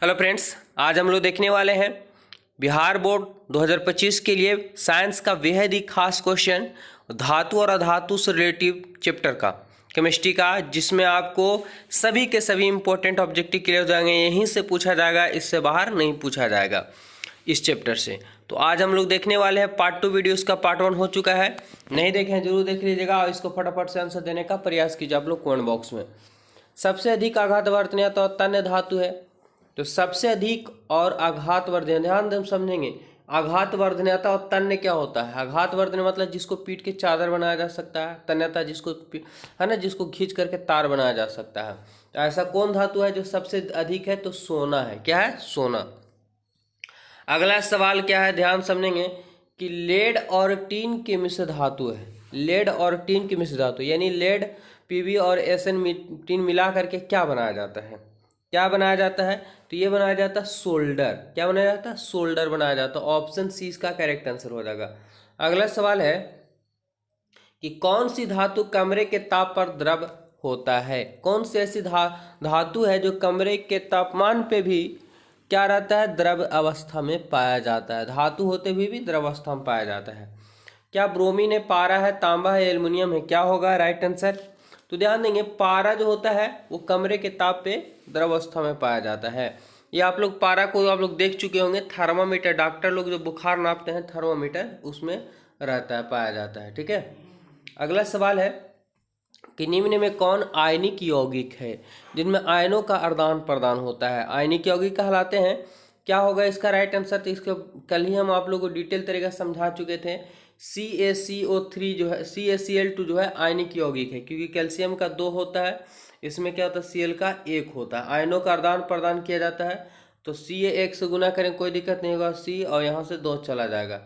Hello friends, आज हम लोग देखने वाले हैं बिहार बोर्ड 2025 के लिए साइंस का बेहद ही खास क्वेश्चन धातु और अधातु से रिलेटिव चैप्टर का केमिस्ट्री का, जिसमें आपको सभी के सभी इंपॉर्टेंट ऑब्जेक्टिव क्लियर हो जाएंगे। यहीं से पूछा जाएगा, इससे बाहर नहीं पूछा जाएगा इस चैप्टर से। तो आज हम लोग देखने वाले हैं पार्ट 2 वीडियो। इसका पार्ट 1 हो चुका है, नहीं देखे हैं जरूर देख लीजिएगा और इसको फटाफट से आंसर देने का प्रयास कीजिए आप लोग कमेंट बॉक्स में। सबसे अधिक आघातवर्धनीय तो तन्य धातु है, तो सबसे अधिक और आघातवर्धनीय, ध्यान से समझेंगे। आघातवर्धनीयता और तन्य क्या होता है? आघातवर्धनीय मतलब जिसको पीट के चादर बनाया जा सकता है, तन्यता जिसको है ना, जिसको खींच करके तार बनाया जा सकता है। तो ऐसा कौन धातु है जो सबसे अधिक है? तो सोना है। क्या है? सोना। अगला सवाल क्या है, ध्यान समझेंगे कि लेड और टीन की मिश्र धातु है। लेड और टीन की मिश्र धातु यानी लेड, पीबी और एसएन टीन मिला करके क्या बनाया जाता है? क्या बनाया जाता है? तो ये बनाया जाता है सोल्डर। क्या बनाया जाता है? सोल्डर बनाया जाता है। ऑप्शन सी इसका करेक्ट आंसर हो जाएगा। अगला सवाल है कि कौन सी धातु कमरे के ताप पर द्रव होता है? कौन सी ऐसी धातु है जो कमरे के तापमान पे भी क्या रहता है? द्रव अवस्था में पाया जाता है। धातु होते हुए भी द्रव अवस्था में पाया जाता है। क्या ब्रोमीन है, पारा है, तांबा है, एल्युमिनियम है? क्या होगा राइट आंसर? तो ध्यान देंगे, पारा जो होता है वो कमरे के ताप पे द्रव अवस्था में पाया जाता है। ये आप लोग पारा को आप लोग देख चुके होंगे, थर्मामीटर, डॉक्टर लोग जो बुखार नापते हैं थर्मामीटर उसमें रहता है, पाया जाता है। ठीक है। अगला सवाल है कि निम्न में कौन आयनिक यौगिक है जिनमें आयनों का आदान प्रदान होता है? आयनिक यौगिक कहलाते हैं। क्या होगा इसका राइट आंसर? तो इसको कल ही हम आप लोगों को डिटेल तरीके से समझा चुके थे। CaCO3 जो है, CaCl2 जो है आयनिक यौगिक है, क्योंकि कैल्शियम का 2 होता है, इसमें क्या होता है? Cl का 1 होता है। आयनों का आदान प्रदान किया जाता है। तो Ca 1 से गुना करें कोई दिक्कत नहीं होगा, C और यहाँ से 2 चला जाएगा।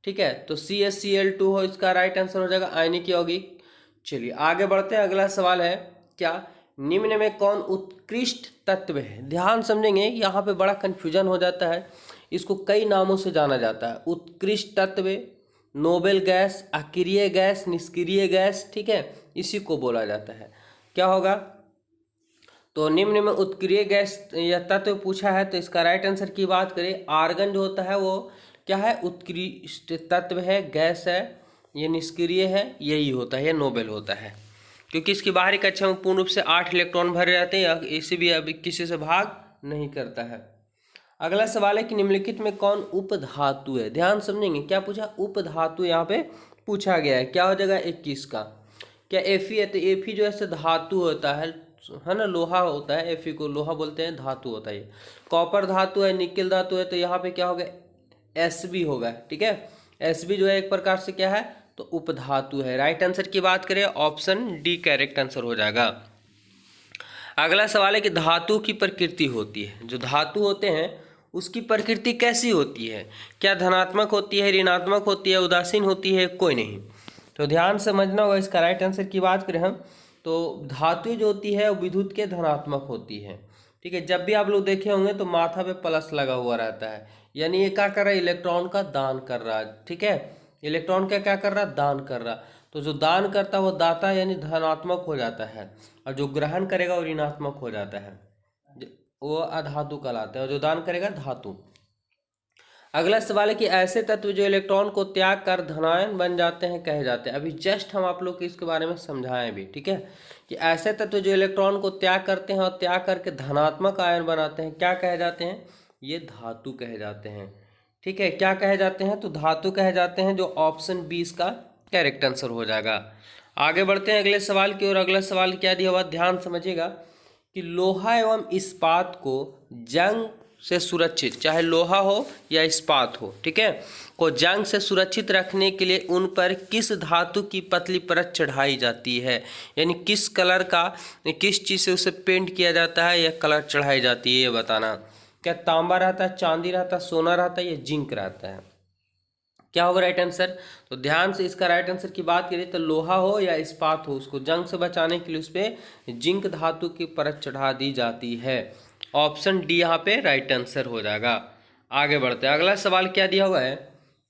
ठीक है, तो CaCl2 हो इसका राइट आंसर हो जाएगा आयनिक यौगिक। चलिए आगे बढ़ते हैं। अगला सवाल है क्या निम्न में कौन उत्कृष्ट तत्व है? ध्यान समझेंगे, यहाँ पे बड़ा कन्फ्यूजन हो जाता है। इसको कई नामों से जाना जाता है। उत्कृष्ट तत्व, नोबेल गैस, अक्रिय गैस, निष्क्रिय गैस। ठीक है, इसी को बोला जाता है। क्या होगा? तो निम्न में उत्क्रिय गैस या तत्व पूछा है, तो इसका राइट आंसर की बात करें, आर्गन जो होता है वो क्या है? उत्कृष्ट तत्व है, गैस है, ये निष्क्रिय है, यही होता है, ये नोबेल होता है, क्योंकि इसकी बाहरी कक्षा में पूर्ण रूप से 8 इलेक्ट्रॉन भरे रहते हैं, इसी भी अभी किसी से भाग नहीं करता है। अगला सवाल है कि निम्नलिखित में कौन उपधातु है? ध्यान समझेंगे, क्या पूछा? उपधातु यहाँ पे पूछा गया है। क्या हो जाएगा 21 का? क्या Fe है? तो Fe जो है धातु होता है ना, लोहा होता है। Fe को लोहा बोलते हैं, धातु होता है। कॉपर धातु है, निकेल धातु है, तो यहाँ पे क्या होगा? Sb होगा। ठीक है, Sb जो है एक प्रकार से क्या है? तो उपधातु है। राइट आंसर की बात करें, ऑप्शन डी करेक्ट आंसर हो जाएगा। अगला सवाल है कि धातु की प्रकृति होती है, जो धातु होते हैं उसकी प्रकृति कैसी होती है? क्या धनात्मक होती है, ऋणात्मक होती है, उदासीन होती है, कोई नहीं? तो ध्यान समझना होगा। इसका राइट आंसर की बात करें हम, तो धातु जो होती है वो विद्युत के धनात्मक होती है। ठीक है, जब भी आप लोग देखे होंगे तो माथा पे प्लस लगा हुआ रहता है, यानी ये क्या कर रहा है? इलेक्ट्रॉन का दान कर रहा है। ठीक है, इलेक्ट्रॉन का क्या कर रहा है? दान कर रहा। तो जो दान करता है वो दाता यानी धनात्मक हो जाता है, और जो ग्रहण करेगा वो ऋणात्मक हो जाता है, वो अधातु कहलाते हैं, और जो दान करेगा धातु। अगला सवाल है कि ऐसे तत्व जो इलेक्ट्रॉन को त्याग कर धनायन बन जाते हैं कहे जाते हैं। अभी जस्ट हम आप लोग को इसके बारे में समझाएं भी। ठीक है, कि ऐसे तत्व जो इलेक्ट्रॉन को त्याग करते हैं और त्याग करके धनात्मक आयन बनाते हैं, क्या कहे जाते हैं? ये धातु कहे जाते हैं। ठीक है, क्या कहे जाते हैं? तो धातु कहे जाते हैं, जो ऑप्शन 20 का करेक्ट आंसर हो जाएगा। आगे बढ़ते हैं अगले सवाल की ओर। अगला सवाल क्या दिया हुआ, ध्यान समझिएगा कि लोहा एवं इस्पात को जंग से सुरक्षित, चाहे लोहा हो या इस्पात हो, ठीक है, को जंग से सुरक्षित रखने के लिए उन पर किस धातु की पतली परत चढ़ाई जाती है? यानी किस कलर का, किस चीज़ से उसे पेंट किया जाता है या कलर चढ़ाई जाती है, ये बताना। क्या तांबा रहता है, चांदी रहता है, सोना रहता है या जिंक रहता है? क्या होगा राइट आंसर? तो ध्यान से इसका राइट आंसर की बात करें तो लोहा हो या इस्पात हो, उसको जंग से बचाने के लिए उस पर जिंक धातु की परत चढ़ा दी जाती है। ऑप्शन डी यहाँ पे राइट आंसर हो जाएगा। आगे बढ़ते हैं। अगला सवाल क्या दिया हुआ है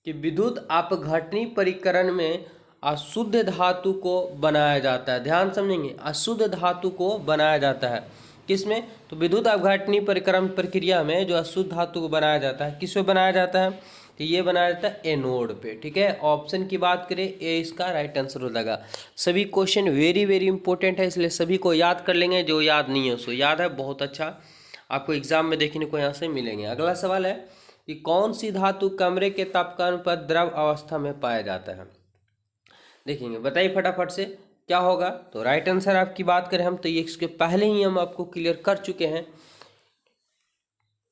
कि विद्युत अपघटनी परिकरण में अशुद्ध धातु को बनाया जाता है। ध्यान समझेंगे, अशुद्ध धातु को बनाया जाता है किसमें? तो विद्युत अपघटनी परिक्रम प्रक्रिया में जो अशुद्ध धातु को बनाया जाता है, किस में बनाया जाता है? तो ये बनाया जाता है एनोड पे, ठीक है। ऑप्शन की बात करें, ए इसका राइट आंसर हो जाएगा। सभी क्वेश्चन वेरी वेरी इंपॉर्टेंट है, इसलिए सभी को याद कर लेंगे। जो याद नहीं है उसको याद है, बहुत अच्छा आपको एग्जाम में देखने को यहाँ से मिलेंगे। अगला सवाल है कि कौन सी धातु कमरे के तापमान पर द्रव अवस्था में पाया जाता है? देखेंगे, बताइए फटाफट से क्या होगा। तो राइट आंसर आपकी बात करें हम, तो ये इसके पहले ही हम आपको क्लियर कर चुके हैं,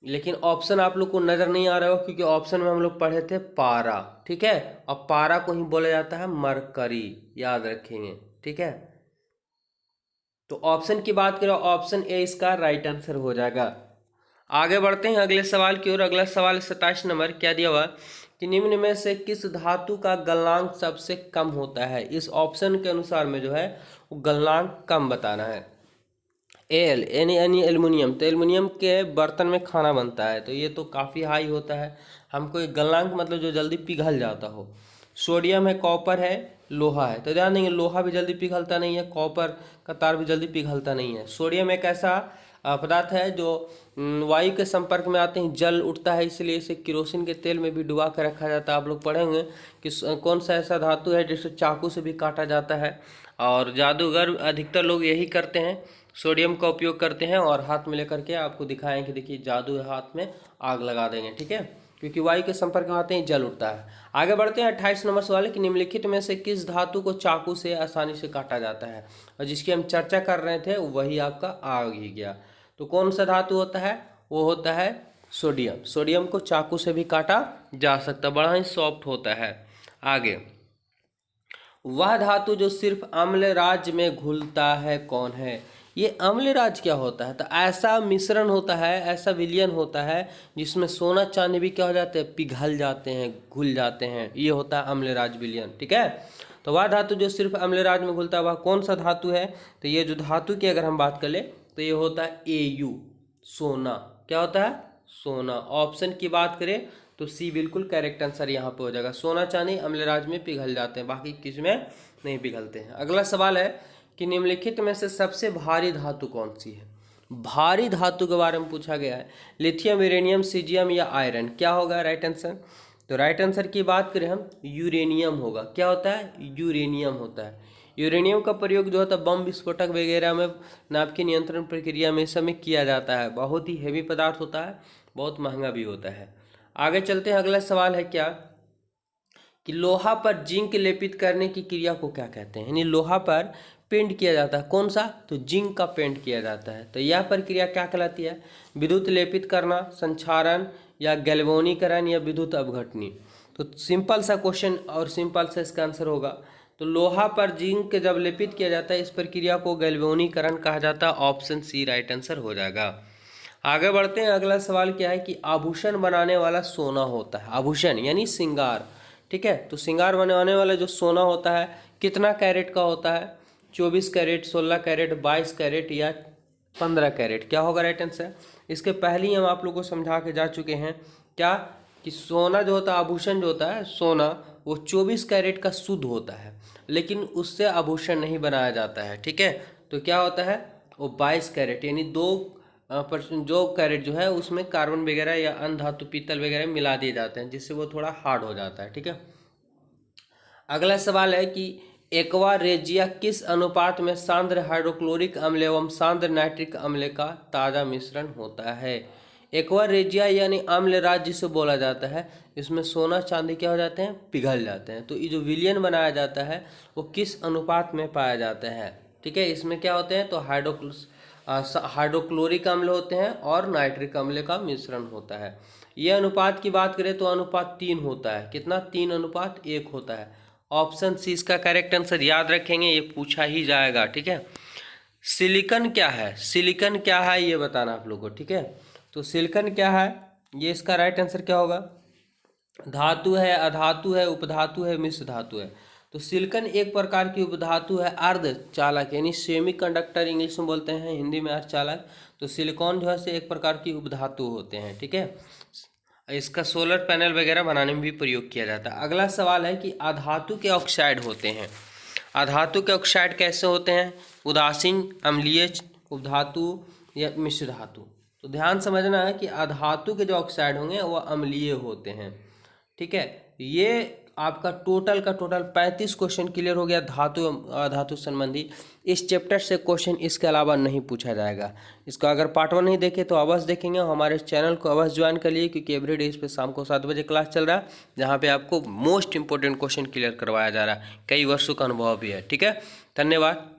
लेकिन ऑप्शन आप लोग को नजर नहीं आ रहा हो, क्योंकि ऑप्शन में हम लोग पढ़े थे पारा, ठीक है। और पारा को ही बोला जाता है मरकरी, याद रखेंगे, ठीक है। तो ऑप्शन की बात करें, ऑप्शन ए इसका राइट आंसर हो जाएगा। आगे बढ़ते हैं अगले सवाल की ओर। अगला सवाल 27 नंबर, क्या दिया हुआ कि निम्न में से किस धातु का गलनांक सबसे कम होता है? इस ऑप्शन के अनुसार में जो है वो गलनांक कम बताना है। एल यानी एल्युमिनियम, तो एल्युमिनियम के बर्तन में खाना बनता है, तो ये तो काफ़ी हाई होता है। हमको एक गलनांक मतलब जो जल्दी पिघल जाता हो। सोडियम है, कॉपर है, लोहा है। तो ध्यान देंगे, लोहा भी जल्दी पिघलता नहीं है, कॉपर का तार भी जल्दी पिघलता नहीं है। सोडियम एक ऐसा पदार्थ है जो वायु के संपर्क में आते ही जल उठता है, इसलिए इसे केरोसिन के तेल में भी डुबा कर रखा जाता है। आप लोग पढ़ेंगे कि कौन सा ऐसा धातु है जिसे चाकू से भी काटा जाता है, और जादूगर अधिकतर लोग यही करते हैं, सोडियम का उपयोग करते हैं और हाथ में लेकर के आपको दिखाएं कि देखिए जादू है, हाथ में आग लगा देंगे, ठीक है, क्योंकि वायु के संपर्क में आते ही जल उठता है। आगे बढ़ते हैं 28 नंबर सवाल है कि निम्नलिखित में से किस धातु को चाकू से आसानी से काटा जाता है? और जिसकी हम चर्चा कर रहे थे वही आपका आ ही गया। तो कौन सा धातु होता है? वो होता है सोडियम। सोडियम को चाकू से भी काटा जा सकता, बड़ा ही सॉफ्ट होता है। आगे, वह धातु जो सिर्फ अम्ल राज्य में घुलता है कौन है? ये अम्ल राज्य क्या होता है? तो ऐसा मिश्रण होता है, ऐसा विलयन होता है जिसमें सोना चांदी भी क्या हो जाते हैं? पिघल जाते हैं, घुल जाते हैं। ये होता है अम्ल राज्य विलयन, ठीक है। तो वह धातु जो सिर्फ अम्ल राज्य में घुलता है वह कौन सा धातु है? तो ये जो धातु की अगर हम बात कर ले तो ये होता है Au, सोना। क्या होता है? सोना। ऑप्शन की बात करें तो सी बिल्कुल करेक्ट आंसर यहाँ पे हो जाएगा। सोना चांदी अम्ल राज्य में पिघल जाते हैं, बाकी किस में नहीं पिघलते हैं। अगला सवाल है कि निम्नलिखित में से सबसे भारी धातु कौन सी है? भारी धातु के बारे में पूछा गया है। लिथियम, यूरेनियम, सीजियम या आयरन? क्या होगा राइट आंसर? तो राइट आंसर की बात करें हम, यूरेनियम होगा। क्या होता है? यूरेनियम होता है। यूरेनियम का प्रयोग जो होता है बम विस्फोटक वगैरह में, नाभिक की नियंत्रण प्रक्रिया में, सब में किया जाता है। बहुत ही हेवी पदार्थ होता है, बहुत महंगा भी होता है। आगे चलते हैं। अगला सवाल है क्या कि लोहा पर जिंक लेपित करने की क्रिया को क्या कहते हैं? यानी लोहा पर पेंट किया जाता है, कौन सा? तो जिंक का पेंट किया जाता है। तो यह प्रक्रिया क्या कहलाती है? विद्युत लेपित करना, संक्षारण या गैल्वेनीकरण या विद्युत अपघटनी? तो सिंपल सा क्वेश्चन और सिंपल सा इसका आंसर होगा। तो लोहा पर जिंक जब लेपित किया जाता है इस प्रक्रिया को गैल्वेनीकरण कहा जाता है। ऑप्शन सी राइट आंसर हो जाएगा। आगे बढ़ते हैं। अगला सवाल क्या है कि आभूषण बनाने वाला सोना होता है। आभूषण यानी श्रृंगार, ठीक है। तो श्रृंगार बनाने वाला जो सोना होता है कितना कैरेट का होता है? 24 कैरेट, 16 कैरेट, 22 कैरेट या 15 कैरेट? क्या होगा राइट आंसर? इसके पहले ही हम आप लोगों को समझा के जा चुके हैं क्या कि सोना जो होता है, आभूषण जो होता है सोना, वो 24 कैरेट का शुद्ध होता है, लेकिन उससे आभूषण नहीं बनाया जाता है, ठीक है। तो क्या होता है? वो 22 कैरेट यानी 2% जो कैरेट जो है उसमें कार्बन वगैरह या अन्य धातु पीतल वगैरह मिला दिए जाते हैं, जिससे वो थोड़ा हार्ड हो जाता है, ठीक है। अगला सवाल है कि एक्वा रेजिया किस अनुपात में सांद्र हाइड्रोक्लोरिक अम्ल एवं सांद्र नाइट्रिक अम्ल का ताज़ा मिश्रण होता है? एक्वा रेजिया यानी अम्ल राज्य जिसे बोला जाता है, इसमें सोना चांदी क्या हो जाते हैं? पिघल जाते हैं। तो ये जो विलयन बनाया जाता है वो किस अनुपात में पाया जाता है? ठीक है, इसमें क्या होते हैं? तो हाइड्रोक्लोरिक अम्ल होते हैं और नाइट्रिक अम्ल का मिश्रण होता है। ये अनुपात की बात करें तो अनुपात 3 होता है। कितना? 3:1 होता है। ऑप्शन सी इसका करेक्ट आंसर, याद रखेंगे, ये पूछा ही जाएगा, ठीक है। सिलिकॉन क्या है? सिलिकॉन क्या है ये बताना आप लोगों को, ठीक है। तो सिलिकॉन क्या है, ये इसका राइट आंसर क्या होगा? धातु है, अधातु है, उपधातु है, मिश्र धातु है। तो सिलिकॉन एक प्रकार की उपधातु है, अर्धचालक यानी सेमी कंडक्टर इंग्लिश में बोलते हैं, हिंदी में अर्धचालक। तो सिलिकॉन जो है से एक प्रकार की उपधातु होते हैं, ठीक है। इसका सोलर पैनल वगैरह बनाने में भी प्रयोग किया जाता है। अगला सवाल है कि अधातु के ऑक्साइड होते हैं। अधातु के ऑक्साइड कैसे होते हैं? उदासीन, अम्लीय उपधातु, या मिश्र धातु। तो ध्यान समझना है कि अधातु के जो ऑक्साइड होंगे वह अम्लीय होते हैं। ठीक है, ये आपका टोटल का टोटल 35 क्वेश्चन क्लियर हो गया धातु अधातु संबंधी। इस चैप्टर से क्वेश्चन इसके अलावा नहीं पूछा जाएगा। इसका अगर पार्ट 1 नहीं देखे तो अवश्य देखेंगे, हमारे चैनल को अवश्य ज्वाइन कर लिए, क्योंकि एवरीडे इस पे शाम को 7 बजे क्लास चल रहा है, जहाँ पे आपको मोस्ट इंपॉर्टेंट क्वेश्चन क्लियर करवाया जा रहा है। कई वर्षों का अनुभव भी है। ठीक है, धन्यवाद।